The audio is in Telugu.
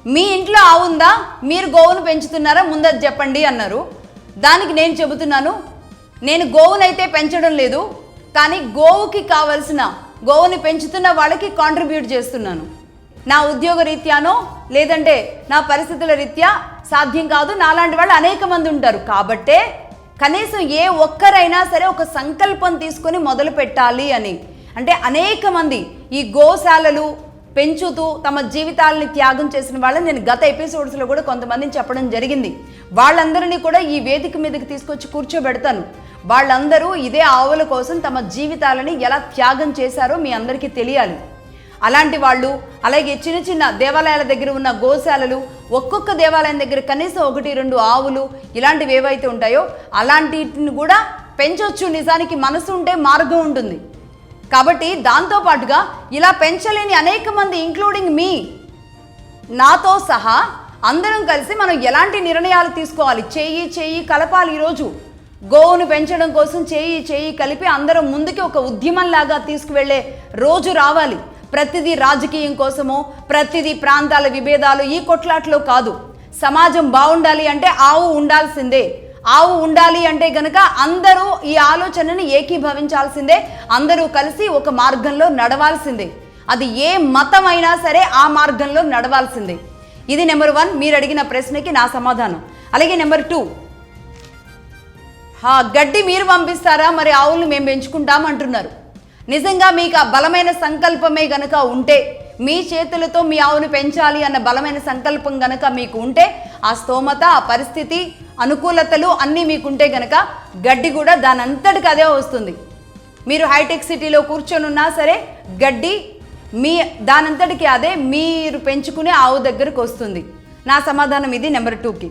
మీ ఇంట్లో ఆవు ఉందా, మీరు గోవును పెంచుతున్నారా, ముందది చెప్పండి అన్నారు. దానికి నేను చెబుతున్నాను, నేను గోవునైతే పెంచడం లేదు, కానీ గోవుకి కావలసిన గోవుని పెంచుతున్న వాళ్ళకి కాంట్రిబ్యూట్ చేస్తున్నాను. నా ఉద్యోగ రీత్యానో లేదంటే నా పరిస్థితుల రీత్యా సాధ్యం కాదు, నాలాంటి వాళ్ళు అనేక మంది ఉంటారు. కాబట్టే కనీసం ఏ ఒక్కరైనా సరే ఒక సంకల్పం తీసుకొని మొదలు పెట్టాలి అని. అంటే అనేక మంది ఈ గోశాలలు పెంచుతూ తమ జీవితాలని త్యాగం చేసిన వాళ్ళని నేను గత ఎపిసోడ్స్లో కూడా కొంతమందిని చెప్పడం జరిగింది. వాళ్ళందరినీ కూడా ఈ వేదిక మీదకి తీసుకొచ్చి కూర్చోబెడతాను. వాళ్ళందరూ ఇదే ఆవుల కోసం తమ జీవితాలని ఎలా త్యాగం చేశారో మీ అందరికీ తెలియాలి. అలాంటి వాళ్ళు, అలాగే చిన్న చిన్న దేవాలయాల దగ్గర ఉన్న గోశాలలు, ఒక్కొక్క దేవాలయం దగ్గర కనీసం 1-2 ఆవులు ఇలాంటివి ఏవైతే ఉంటాయో అలాంటిని కూడా పెంచవచ్చు. నిజానికి మనసు ఉంటే మార్గం ఉంటుంది. కాబట్టి దాంతోపాటుగా ఇలా పెంచలేని అనేక మంది ఇంక్లూడింగ్ మీ, నాతో సహా అందరం కలిసి మనం ఎలాంటి నిర్ణయాలు తీసుకోవాలి, చేయి కలపాలి. ఈరోజు గోవును పెంచడం కోసం చేయి కలిపి అందరం ముందుకి ఒక ఉద్యమంలాగా తీసుకువెళ్ళే రోజు రావాలి. ప్రతిదీ రాజకీయం కోసమో, ప్రతిదీ ప్రాంతాల విభేదాలు, ఈ కొట్లాట్లో కాదు. సమాజం బాగుండాలి అంటే ఆవు ఉండాల్సిందే. ఆవు ఉండాలి అంటే గనక అందరూ ఈ ఆలోచనని ఏకీభవించాల్సిందే. అందరూ కలిసి ఒక మార్గంలో నడవాల్సిందే. అది ఏ మతం అయినా సరే ఆ మార్గంలో నడవాల్సిందే. ఇది నెంబర్ 1 మీరు అడిగిన ప్రశ్నకి నా సమాధానం. అలాగే నెంబర్ 2, గడ్డి మీరు పంపిస్తారా, మరి ఆవులను మేము పెంచుకుంటాం అంటున్నారు. నిజంగా మీకు ఆ బలమైన సంకల్పమే గనక ఉంటే, మీ చేతులతో మీ ఆవును పెంచాలి అన్న బలమైన సంకల్పం గనక మీకు ఉంటే, ఆ స్తోమత, ఆ పరిస్థితి, అనుకూలతలు అన్నీ మీకుంటే గనక గడ్డి కూడా దానంతటికి అదే వస్తుంది. మీరు హైటెక్ సిటీలో కూర్చొని ఉన్నా సరే గడ్డి దానంతటికి అదే మీరు పెంచుకునే ఆవు దగ్గరకు వస్తుంది. నా సమాధానం ఇది నెంబర్ 2కి.